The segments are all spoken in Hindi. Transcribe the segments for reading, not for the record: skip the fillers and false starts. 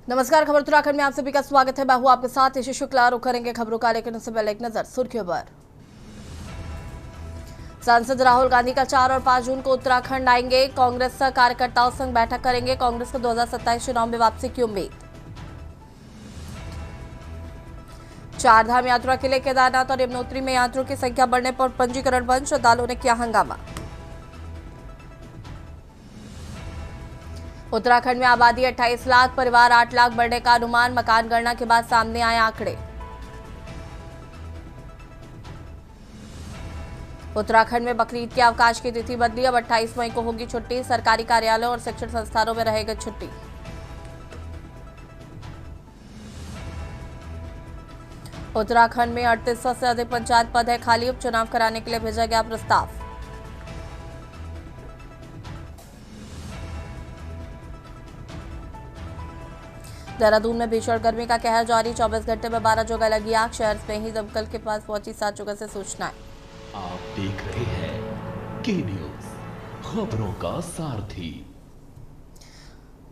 नमस्कार, खबर उत्तराखंड में आप सभी का स्वागत है। मैं हूं आपके साथ यशु शुक्ला। रुक करेंगे खबरों का, लेकिन उससे पहले एक नजर सुर्खियों पर। सांसद राहुल गांधी का 4 और 5 जून को उत्तराखंड आएंगे। कांग्रेस कार्यकर्ताओं संग बैठक करेंगे। कांग्रेस को 2027 चुनाव में वापसी की उम्मीद। चारधाम यात्रा के लिए केदारनाथ और यमुनोत्री में यात्रियों की संख्या बढ़ने पर पंजीकरण बंद। श्रद्धालुओं ने किया हंगामा। उत्तराखंड में आबादी 28 लाख, परिवार 8 लाख बढ़ने का अनुमान। मकान गणना के बाद सामने आए आंकड़े। उत्तराखंड में बकरीद के अवकाश की तिथि बदली। अब 28 मई को होगी छुट्टी। सरकारी कार्यालयों और शिक्षण संस्थानों में रहेगी छुट्टी। उत्तराखंड में 3800 से अधिक पंचायत पद है खाली। उपचुनाव कराने के लिए भेजा गया प्रस्ताव। देहरादून में भीषण गर्मी का कहर जारी। 24 घंटे में 12 जगह लगी आग। शहर में ही दमकल के पास पहुंची 7 जगह से सूचनाएं। आप देख रहे हैं के न्यूज, खबरों का सारथी।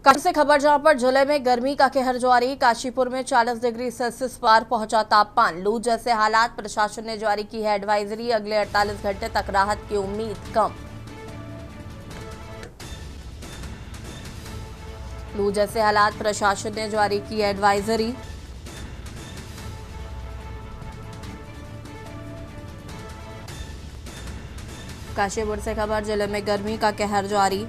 काशी से खबर, जहां पर जिले में गर्मी का कहर जारी। काशीपुर में 40 डिग्री सेल्सियस पार पहुंचा तापमान। लू जैसे हालात, प्रशासन ने जारी की है एडवाइजरी। अगले 48 घंटे तक राहत की उम्मीद कम। लू जैसे हालात, प्रशासन ने जारी की है एडवाइजरी। काशीपुर से खबर, जिले में गर्मी का कहर जारी।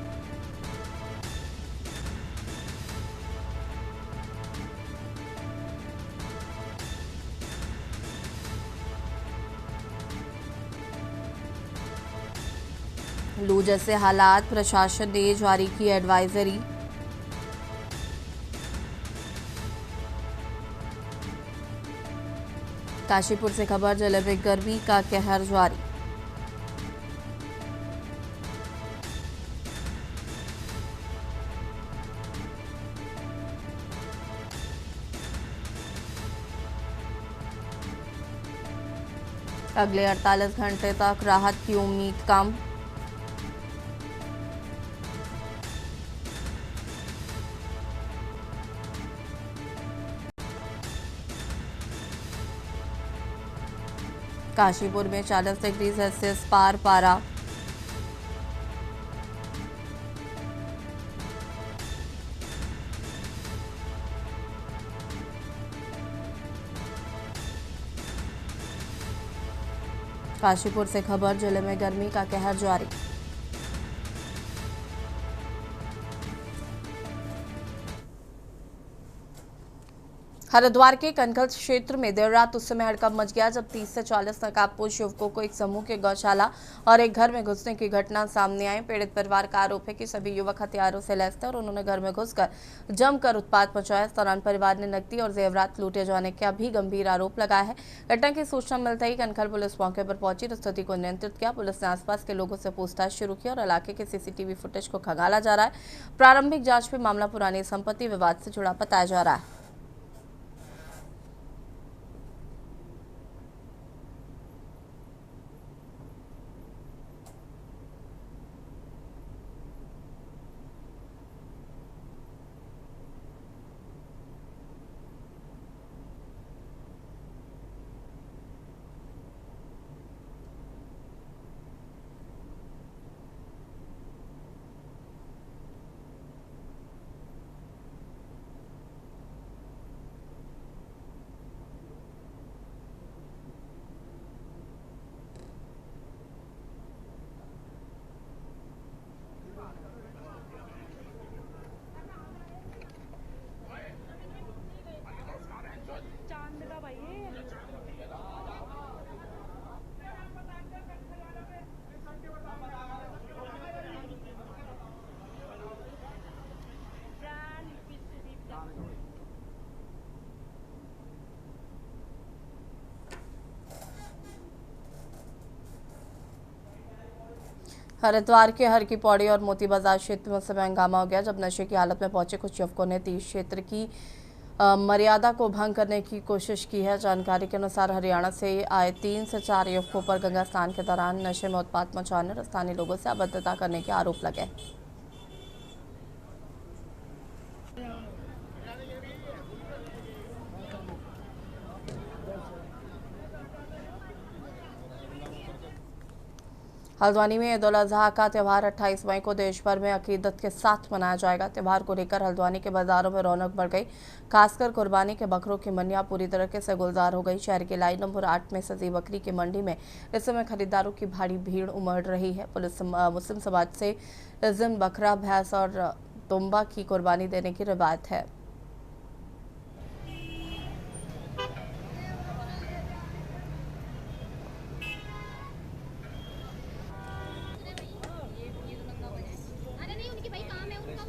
लू जैसे हालात, प्रशासन ने जारी की एडवाइजरी। काशीपुर से खबर, जिले में गर्मी का कहर जारी। अगले 48 घंटे तक राहत की उम्मीद कम। काशीपुर में 40 डिग्री सेल्सियस पार पारा। काशीपुर से खबर, जिले में गर्मी का कहर जारी। हरिद्वार के कनखल क्षेत्र में देर रात उस समय हड़कंप मच गया जब 30 से 40 नकाबपोश युवकों को एक समूह के गौशाला और एक घर में घुसने की घटना सामने आई। पीड़ित परिवार का आरोप है कि सभी युवक हथियारों से लैस थे और उन्होंने घर में घुसकर जमकर उत्पात मचाया। इस दौरान परिवार ने नकदी और जेवरात लूटे जाने का भी गंभीर आरोप लगाया है। घटना की सूचना मिलते ही कनखल पुलिस मौके पर पहुंची और स्थिति को नियंत्रित किया। पुलिस ने आसपास के लोगों से पूछताछ शुरू की और इलाके के सीसीटीवी फुटेज को खंगाला जा रहा है। प्रारंभिक जांच में मामला पुरानी संपत्ति विवाद से जुड़ा बताया जा रहा है। हरिद्वार के हर की पौड़ी और मोती बाजार क्षेत्र में समय हंगामा हो गया जब नशे की हालत में पहुंचे कुछ युवकों ने तीस क्षेत्र की मर्यादा को भंग करने की कोशिश की है। जानकारी के अनुसार हरियाणा से आए 3 से 4 युवकों पर गंगा स्नान के दौरान नशे में उत्पात मचाने और स्थानीय लोगों से अभद्रता करने के आरोप लगे। हल्द्वानी में ईद उल अजहा का त्यौहार 28 मई को देश भर में अकीदत के साथ मनाया जाएगा। त्यौहार को लेकर हल्द्वानी के बाजारों में रौनक बढ़ गई। खासकर कुर्बानी के बकरों की मंडियां पूरी तरीके से गुलजार हो गई। शहर के लाइन नंबर 8 में सजी बकरी की मंडी में इस समय खरीदारों की भारी भीड़ उमड़ रही है। मुस्लिम समाज से इस दिन बकरा, भैंस और दुम्बा की कुर्बानी देने की रिवायत है। अरे नहीं, उनकी भाई काम है उनका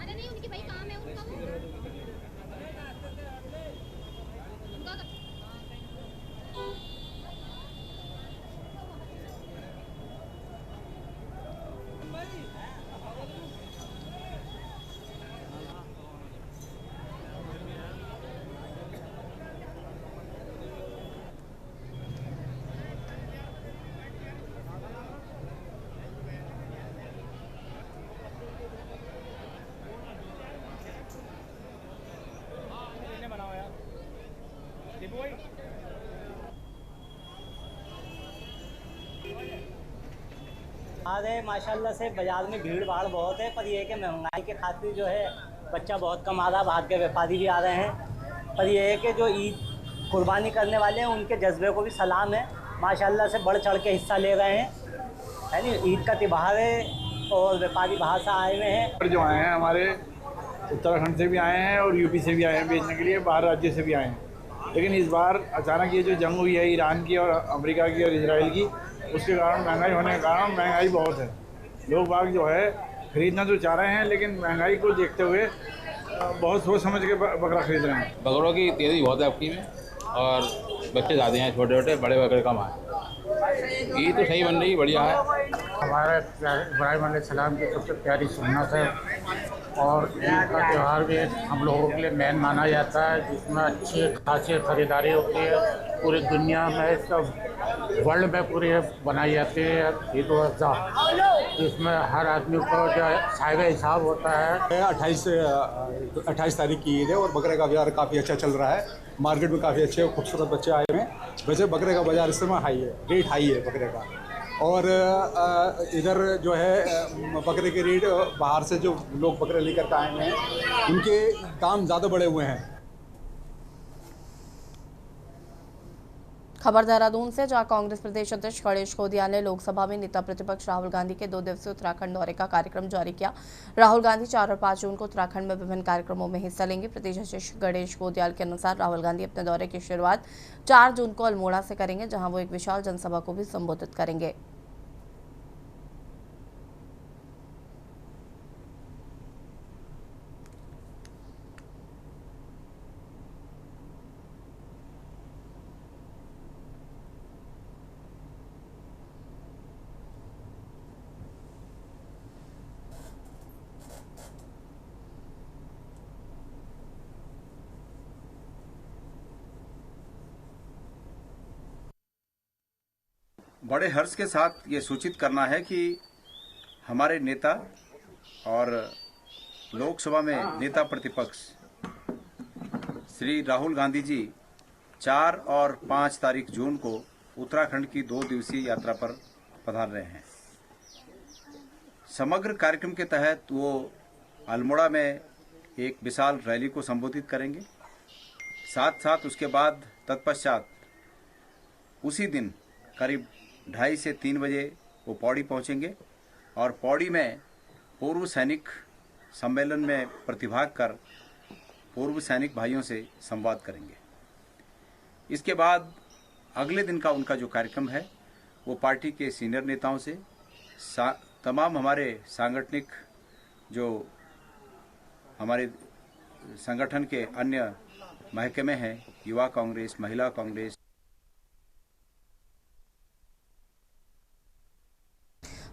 अरे नहीं, उनकी भाई काम है उनका है। माशाल्लाह से बाजार में भीड़ भाड़ बहुत है, पर यह है कि महंगाई के खातिर जो है बच्चा बहुत कम आ रहा है। बाहर के व्यापारी भी आ रहे हैं, पर यह है कि जो ईद कुर्बानी करने वाले हैं उनके जज्बे को भी सलाम है। माशाल्लाह से बढ़ चढ़ के हिस्सा ले रहे हैं, है नी। ईद का त्यौहार है और व्यापारी बाहर से आए हुए हैं। जो आए हैं हमारे उत्तराखंड से भी आए हैं और यूपी से भी आए हैं बेचने के लिए, बाहर राज्य से भी आए हैं। लेकिन इस बार अचानक ये जो जंग हुई है ईरान की और अमेरिका की और इजराइल की, उसके कारण महंगाई होने के कारण महंगाई बहुत है। लोग बाग जो है खरीदना तो चाह रहे हैं, लेकिन महंगाई को देखते हुए बहुत सोच समझ के बकरा खरीद रहे हैं। बकरों की तेज़ी बहुत है आपकी में, और बच्चे ज़्यादा हैं, छोटे छोटे, बड़े बकरे कम हैं। ईद तो सही बन रही, बढ़िया है। हमारे इब्राहिम अलैहिस्सलाम की सबसे प्यारी सुन्नत है, और ईद का त्यौहार भी हम लोगों के लिए मेन माना जाता है, जिसमें अच्छी खासी खरीदारी होती है। पूरी दुनिया में सब वर्ल्ड में पूरी बनाई जाती है ईद उल अज़हा। इसमें हर आदमी को जो साहिब हिसाब होता है। 28 तारीख की ईद है और बकरे का बाजार काफ़ी अच्छा चल रहा है। मार्केट में काफ़ी अच्छे खूबसूरत बच्चे आए हुए हैं। वैसे बकरे का बाजार इस समय हाई है, रेट हाई है बकरे का। और इधर जो है बकरे के रेट बाहर से जो लोग बकरे लेकर के आए हैं उनके दाम ज़्यादा बढ़े हुए हैं। खबर देहरादून से, जहां कांग्रेस प्रदेश अध्यक्ष गणेश गोदिया ने लोकसभा में नेता प्रतिपक्ष राहुल गांधी के 2 दिवसीय उत्तराखंड दौरे का कार्यक्रम जारी किया। राहुल गांधी 4 और 5 जून को उत्तराखंड में विभिन्न कार्यक्रमों में हिस्सा लेंगे। प्रदेश अध्यक्ष गणेश गोदियाल के अनुसार राहुल गांधी अपने दौरे की शुरुआत 4 जून को अल्मोड़ा से करेंगे, जहां वो एक विशाल जनसभा को भी संबोधित करेंगे। बड़े हर्ष के साथ ये सूचित करना है कि हमारे नेता और लोकसभा में नेता प्रतिपक्ष श्री राहुल गांधी जी 4 और 5 तारीख जून को उत्तराखंड की 2 दिवसीय यात्रा पर पधार रहे हैं। समग्र कार्यक्रम के तहत वो अल्मोड़ा में एक विशाल रैली को संबोधित करेंगे। साथ साथ उसके बाद तत्पश्चात उसी दिन करीब 2:30 से 3 बजे वो पौड़ी पहुंचेंगे और पौड़ी में पूर्व सैनिक सम्मेलन में प्रतिभाग कर पूर्व सैनिक भाइयों से संवाद करेंगे। इसके बाद अगले दिन का उनका जो कार्यक्रम है वो पार्टी के सीनियर नेताओं से तमाम हमारे सांगठनिक जो हमारे संगठन के अन्य महकमे हैं, युवा कांग्रेस, महिला कांग्रेस।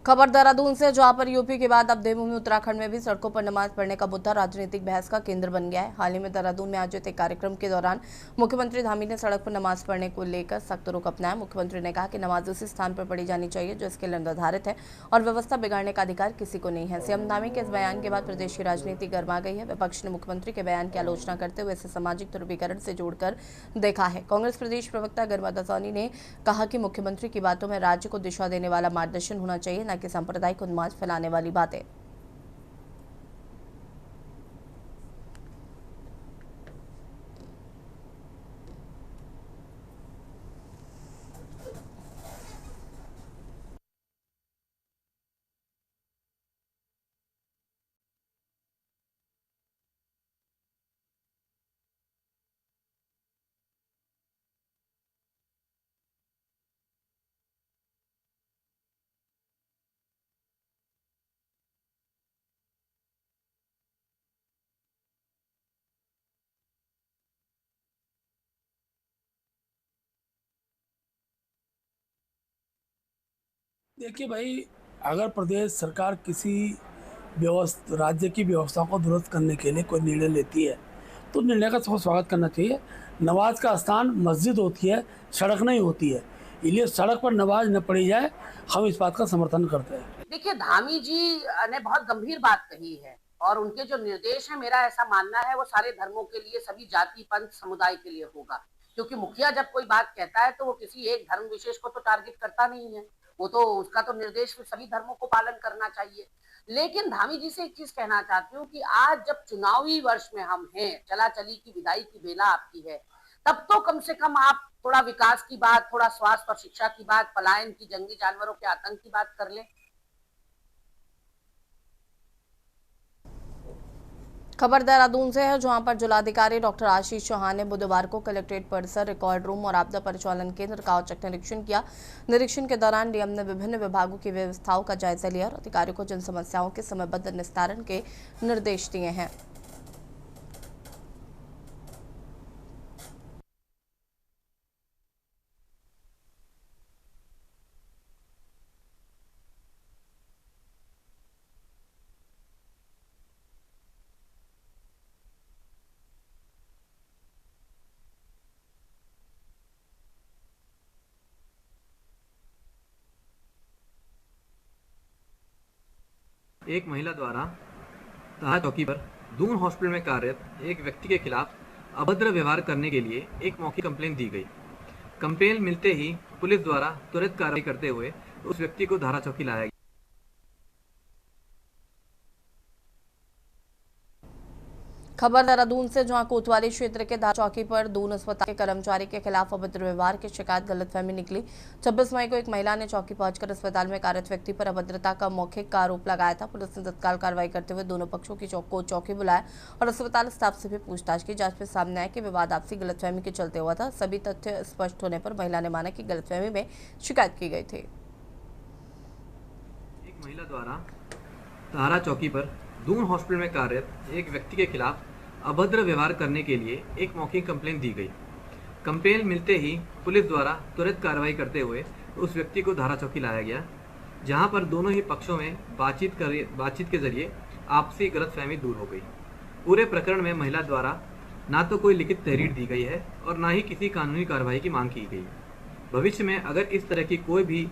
खबर देहरादून से, जहां पर यूपी के बाद अब देवभूमि उत्तराखंड में भी सड़कों पर नमाज पढ़ने का मुद्दा राजनीतिक बहस का केंद्र बन गया है। हाल ही में देहरादून में आयोजित एक कार्यक्रम के दौरान मुख्यमंत्री धामी ने सड़क पर नमाज पढ़ने को लेकर सख्त रुख अपनाया। मुख्यमंत्री ने कहा कि नमाज उसी स्थान पर पढ़ी जानी चाहिए जो इसके लिए निर्धारित है और व्यवस्था बिगाड़ने का अधिकार किसी को नहीं है। सीएम धामी के इस बयान के बाद प्रदेश की राजनीति गर्मा गई है। विपक्ष ने मुख्यमंत्री के बयान की आलोचना करते हुए इसे सामाजिक ध्रुवीकरण से जोड़कर देखा है। कांग्रेस प्रदेश प्रवक्ता गर्मादा सोनी ने कहा कि मुख्यमंत्री की बातों में राज्य को दिशा देने वाला मार्गदर्शन होना चाहिए, न कि सांप्रदायिक उन्माद फैलाने वाली बातें। देखिए भाई, अगर प्रदेश सरकार किसी राज्य की व्यवस्था को दुरुस्त करने के लिए कोई निर्णय लेती है तो निर्णय का सबको स्वागत करना चाहिए। नमाज का स्थान मस्जिद होती है, सड़क नहीं होती है, इसलिए सड़क पर नमाज न पढ़ी जाए, हम इस बात का समर्थन करते हैं। देखिए, धामी जी ने बहुत गंभीर बात कही है और उनके जो निर्देश है, मेरा ऐसा मानना है वो सारे धर्मों के लिए, सभी जाति पंथ समुदाय के लिए होगा, क्योंकि मुखिया जब कोई बात कहता है तो वो किसी एक धर्म विशेष को तो टारगेट करता नहीं है, वो तो उसका तो निर्देश सभी धर्मों को पालन करना चाहिए। लेकिन धामी जी से एक चीज कहना चाहती हूँ कि आज जब चुनावी वर्ष में हम हैं, चला चली की विदाई की बेला आपकी है, तब तो कम से कम आप थोड़ा विकास की बात, थोड़ा स्वास्थ्य और शिक्षा की बात, पलायन की, जंगली जानवरों के आतंक की बात कर लें। खबर देहरादून से है, जहां पर जिलाधिकारी डॉक्टर आशीष चौहान ने बुधवार को कलेक्ट्रेट परिसर, रिकॉर्ड रूम और आपदा परिचालन केंद्र का औचक निरीक्षण किया। निरीक्षण के दौरान डीएम ने विभिन्न विभागों की व्यवस्थाओं का जायजा लिया और अधिकारियों को जन समस्याओं के समयबद्ध निस्तारण के निर्देश दिए हैं। एक महिला द्वारा ताहा चौकी पर दून हॉस्पिटल में कार्यरत एक व्यक्ति के खिलाफ अभद्र व्यवहार करने के लिए एक मौखिक कंप्लेंट दी गई। कंप्लेंट मिलते ही पुलिस द्वारा त्वरित कार्रवाई करते हुए उस व्यक्ति को धारा चौकी लाया गया। खबर देहरादून से, जहां कोतवाली क्षेत्र के धारा चौकी पर दून अस्पताल के कर्मचारी के खिलाफ अभद्र व्यवहार की शिकायत गलतफहमी निकली। 26 मई को एक महिला ने चौकी पहुंचकर अस्पताल में कार्यरत व्यक्ति पर अभद्रता का मौखिक आरोप लगाया था। पुलिस ने तत्काल कार्रवाई करते हुए दोनों पक्षों की चौकी बुलाया और अस्पताल स्टाफ से भी पूछताछ की। जांच में सामने आया कि विवाद आपसी गलतफहमी के चलते हुआ था। सभी तथ्य स्पष्ट होने पर महिला ने माना कि गलतफहमी में शिकायत की गई थी। एक महिला द्वारा तारा चौकी पर दून हॉस्पिटल में कार्यरत एक व्यक्ति के खिलाफ अभद्र व्यवहार करने के लिए एक मौखिक कंप्लेंट दी गई। कंप्लेंट मिलते ही पुलिस द्वारा त्वरित कार्रवाई करते हुए उस व्यक्ति को धारा चौकी लाया गया, जहां पर दोनों ही पक्षों में बातचीत के जरिए आपसी गलतफहमी दूर हो गई। पूरे प्रकरण में महिला द्वारा ना तो कोई लिखित तहरीर दी गई है और ना ही किसी कानूनी कार्रवाई की मांग की गई। भविष्य में अगर इस तरह की कोई भी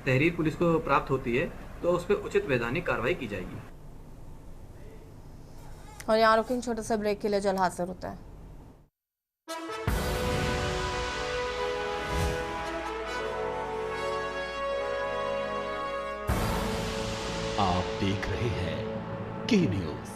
तहरीर पुलिस को प्राप्त होती है तो उस पर उचित वैधानिक कार्रवाई की जाएगी। और यहाँ रुकेंगे छोटे से ब्रेक के लिए, जल्द हाजिर होता है। आप देख रहे हैं के न्यूज़,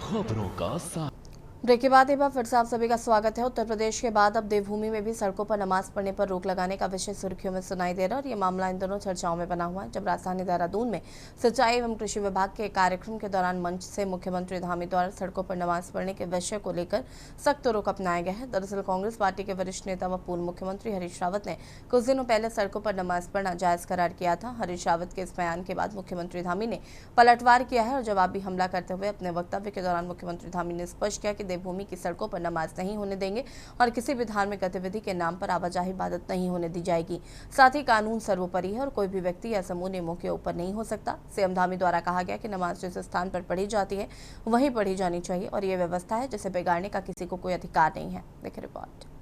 खबरों का साथ। ब्रेक के बाद एक बार फिर से आप सभी का स्वागत है। उत्तर प्रदेश के बाद अब देवभूमि में भी सड़कों पर नमाज पढ़ने पर रोक लगाने का विषय सुर्खियों में सुनाई दे रहा है और ये मामला इन दोनों चर्चाओं में बना हुआ है। जब राजधानी देहरादून में सिंचाई एवं कृषि विभाग के कार्यक्रम के दौरान मंच से मुख्यमंत्री धामी द्वारा सड़कों पर नमाज पढ़ने के विषय को लेकर सख्त रुख अपनाया गया है। दरअसल कांग्रेस पार्टी के वरिष्ठ नेता व पूर्व मुख्यमंत्री हरीश रावत ने कुछ दिनों पहले सड़कों पर नमाज पढ़ना जायज करार किया था। हरीश रावत के इस बयान के बाद मुख्यमंत्री धामी ने पलटवार किया है और जवाबी हमला करते हुए अपने वक्तव्य के दौरान मुख्यमंत्री धामी ने स्पष्ट किया कि देवभूमि की सड़कों पर नमाज नहीं होने देंगे और किसी भी धार्मिक गतिविधि के नाम पर आवाजाही इबादत नहीं होने दी जाएगी। साथ ही कानून सर्वोपरि है और कोई भी व्यक्ति या समूह नियमों के ऊपर नहीं हो सकता। सीएम धामी द्वारा कहा गया कि नमाज जिस स्थान पर पढ़ी जाती है वहीं पढ़ी जानी चाहिए और ये व्यवस्था है जिसे बिगाड़ने का किसी को कोई अधिकार नहीं है। देखिए रिपोर्ट।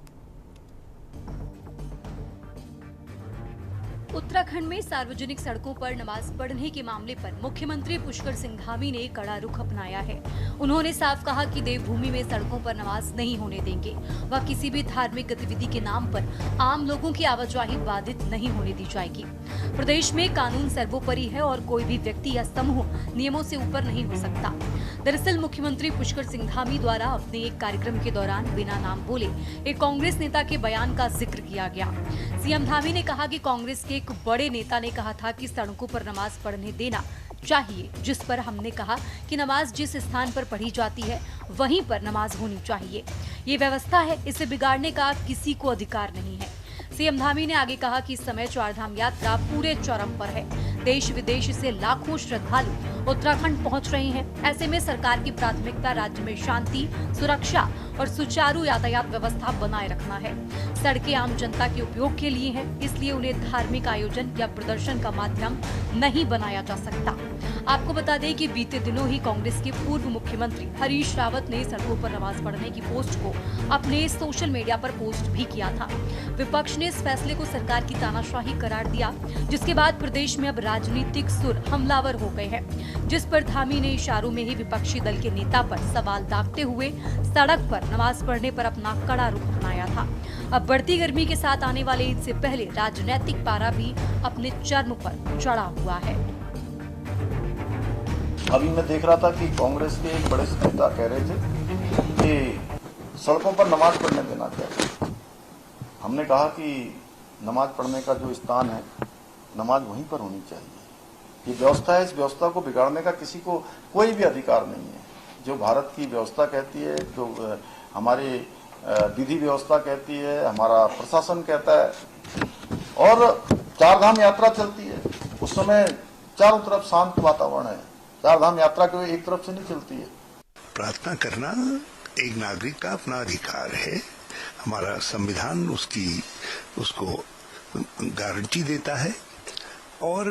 उत्तराखंड में सार्वजनिक सड़कों पर नमाज पढ़ने के मामले पर मुख्यमंत्री पुष्कर सिंह धामी ने कड़ा रुख अपनाया है। उन्होंने साफ कहा कि देवभूमि में सड़कों पर नमाज नहीं होने देंगे व किसी भी धार्मिक गतिविधि के नाम पर आम लोगों की आवाजाही बाधित नहीं होने दी जाएगी। प्रदेश में कानून सर्वोपरि है और कोई भी व्यक्ति या समूह नियमों से ऊपर नहीं हो सकता। दरअसल मुख्यमंत्री पुष्कर सिंह धामी द्वारा अपने एक कार्यक्रम के दौरान बिना नाम बोले एक कांग्रेस नेता के बयान का जिक्र किया गया। सीएम धामी ने कहा कि कांग्रेस के एक बड़े नेता ने कहा था कि सड़कों पर नमाज पढ़ने देना चाहिए, जिस पर हमने कहा कि नमाज जिस स्थान पर पढ़ी जाती है वहीं पर नमाज होनी चाहिए। ये व्यवस्था है, इसे बिगाड़ने का किसी को अधिकार नहीं है। सीएम धामी ने आगे कहा कि इस समय चारधाम यात्रा पूरे चरम पर है। देश विदेश से लाखों श्रद्धालु उत्तराखंड पहुंच रहे हैं। ऐसे में सरकार की प्राथमिकता राज्य में शांति, सुरक्षा और सुचारू यातायात व्यवस्था बनाए रखना है। सड़कें आम जनता के उपयोग के लिए हैं, इसलिए उन्हें धार्मिक आयोजन या प्रदर्शन का माध्यम नहीं बनाया जा सकता। आपको बता दें कि बीते दिनों ही कांग्रेस के पूर्व मुख्यमंत्री हरीश रावत ने सड़कों पर नमाज पढ़ने की पोस्ट को अपने सोशल मीडिया पर पोस्ट भी किया था। विपक्ष ने इस फैसले को सरकार की तानाशाही करार दिया, जिसके बाद प्रदेश में अब राजनीतिक सुर हमलावर हो गए हैं, जिस पर धामी ने इशारों में ही विपक्षी दल के नेता पर सवाल दागते हुए सड़क पर नमाज पढ़ने पर अपना कड़ा रुख अपनाया था। अब बढ़ती गर्मी के साथ आने वाले ईद से पहले राजनीतिक पारा भी अपने चरम पर चढ़ा हुआ है। अभी मैं देख रहा था कि कांग्रेस के एक बड़े नेता कह रहे थे कि सड़कों पर नमाज पढ़ने देना चाहिए। हमने कहा कि नमाज पढ़ने का जो स्थान है नमाज वहीं पर होनी चाहिए। ये व्यवस्था है, इस व्यवस्था को बिगाड़ने का किसी को कोई भी अधिकार नहीं है। जो भारत की व्यवस्था कहती है, जो हमारी विधि व्यवस्था कहती है, हमारा प्रशासन कहता है और चारधाम यात्रा चलती है, उस समय चारों तरफ शांत वातावरण है। चारधाम यात्रा कोई एक तरफ से नहीं चलती है। प्रार्थना करना एक नागरिक का अपना अधिकार है। हमारा संविधान उसको गारंटी देता है और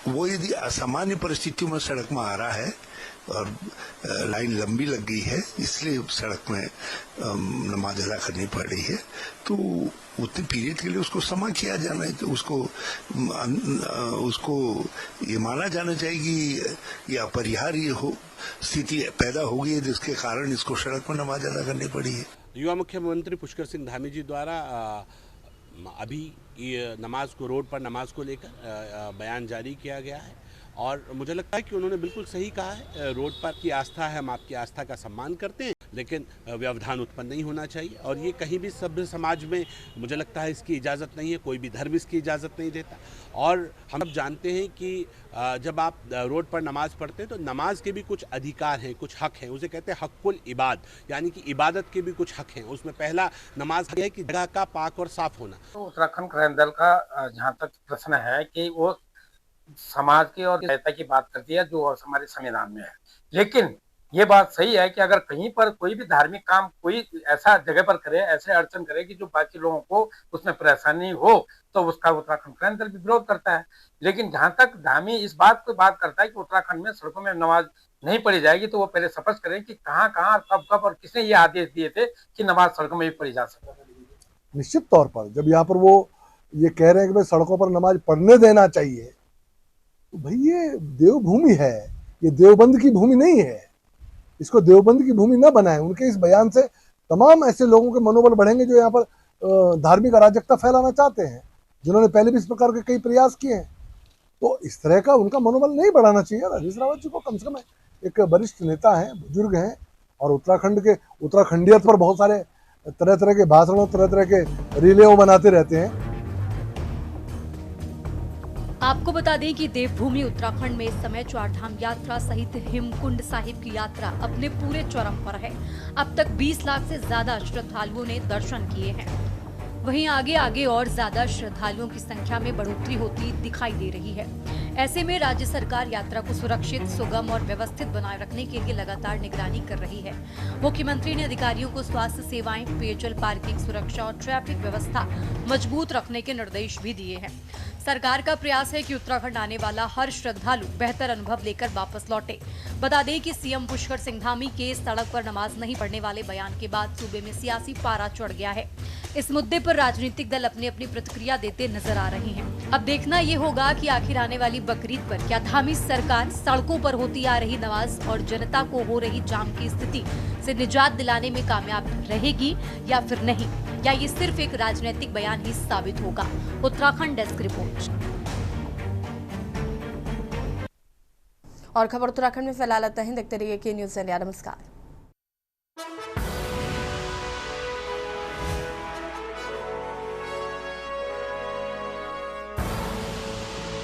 वो यदि असामान्य परिस्थितियों में सड़क में आ रहा है और लाइन लंबी लग गई है, इसलिए सड़क में नमाज अदा करनी पड़ रही है, तो उतने पीरियड के लिए उसको क्षमा किया जाना है। तो उसको ये माना जाना चाहिए कि ये अपरिहार्य हो स्थिति पैदा हो गई है, जिसके कारण इसको सड़क पर नमाज अदा करनी पड़ी है। युवा मुख्यमंत्री पुष्कर सिंह धामी जी द्वारा अभी ये नमाज को, रोड पर नमाज को लेकर बयान जारी किया गया है और मुझे लगता है कि उन्होंने बिल्कुल सही कहा है। रोड पर की आस्था है, हम आपकी आस्था का सम्मान करते हैं, लेकिन व्यवधान उत्पन्न नहीं होना चाहिए और ये कहीं भी सभ्य समाज में मुझे लगता है इसकी इजाज़त नहीं है। कोई भी धर्म इसकी इजाज़त नहीं देता और हम सब जानते हैं कि जब आप रोड पर नमाज पढ़ते हैं तो नमाज के भी कुछ अधिकार हैं, कुछ हक हैं, उसे कहते हैं हक़ुल इबाद, यानी कि इबादत के भी कुछ हक हैं। उसमें पहला नमाज है कि जगह का पाक और साफ होना। तो उत्तराखंड क्रांति दल का जहाँ तक प्रश्न है कि वो समाज की और सहायता की बात करती है जो हमारे संविधान में है, लेकिन ये बात सही है कि अगर कहीं पर कोई भी धार्मिक काम कोई ऐसा जगह पर करे, ऐसे अड़चन करे कि जो बाकी लोगों को उसमें परेशानी हो, तो उसका उत्तराखंड क्रांति दल भी विरोध करता है। लेकिन जहां तक धामी इस बात को बात करता है कि उत्तराखंड में सड़कों में नमाज नहीं पढ़ी जाएगी, तो वो पहले स्पष्ट करें कि कहाँ कहाँ कब कब और किसने ये आदेश दिए थे कि नमाज सड़कों में भी पढ़ी जा सके। निश्चित तौर पर जब यहाँ पर वो ये कह रहे हैं कि भाई सड़कों पर नमाज पढ़ने देना चाहिए, तो भाई ये देवभूमि है, ये देवबंद की भूमि नहीं है। इसको देवबंद की भूमि न बनाएं। उनके इस बयान से तमाम ऐसे लोगों के मनोबल बढ़ेंगे जो यहाँ पर धार्मिक अराजकता फैलाना चाहते हैं, जिन्होंने पहले भी इस प्रकार के कई प्रयास किए हैं। तो इस तरह का उनका मनोबल नहीं बढ़ाना चाहिए। हरीश रावत जी को कम से कम एक वरिष्ठ नेता हैं, बुजुर्ग हैं और उत्तराखंडियत पर बहुत सारे तरह तरह के भाषणों, तरह तरह के रीले वो बनाते रहते हैं। आपको बता दें कि देवभूमि उत्तराखंड में इस समय चारधाम यात्रा सहित हेमकुंड साहिब की यात्रा अपने पूरे चरम पर है। अब तक 20 लाख से ज्यादा श्रद्धालुओं ने दर्शन किए हैं। वहीं आगे आगे और ज्यादा श्रद्धालुओं की संख्या में बढ़ोतरी होती दिखाई दे रही है। ऐसे में राज्य सरकार यात्रा को सुरक्षित, सुगम और व्यवस्थित बनाए रखने के लिए लगातार निगरानी कर रही है। मुख्यमंत्री ने अधिकारियों को स्वास्थ्य सेवाएं, पेयजल, पार्किंग, सुरक्षा और ट्रैफिक व्यवस्था मजबूत रखने के निर्देश भी दिए हैं। सरकार का प्रयास है कि उत्तराखंड आने वाला हर श्रद्धालु बेहतर अनुभव लेकर वापस लौटे। बता दें कि सीएम पुष्कर सिंह धामी के सड़क पर नमाज नहीं पढ़ने वाले बयान के बाद सूबे में सियासी पारा चढ़ गया है। इस मुद्दे पर राजनीतिक दल अपनी अपनी प्रतिक्रिया देते नजर आ रहे हैं। अब देखना ये होगा कि आखिर आने वाली बकरीद पर क्या धामी सरकार सड़कों पर होती आ रही नमाज और जनता को हो रही जाम की स्थिति से निजात दिलाने में कामयाब रहेगी या फिर नहीं, या ये सिर्फ एक राजनीतिक बयान ही साबित होगा। Uttarakhand desk report. और खबर उत्तराखंड में फिलहाल इतना ही। देखते रहिए के न्यूज़ इंडिया। नमस्कार।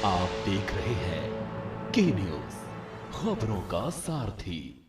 आप देख रहे हैं के न्यूज़, खबरों का सारथी।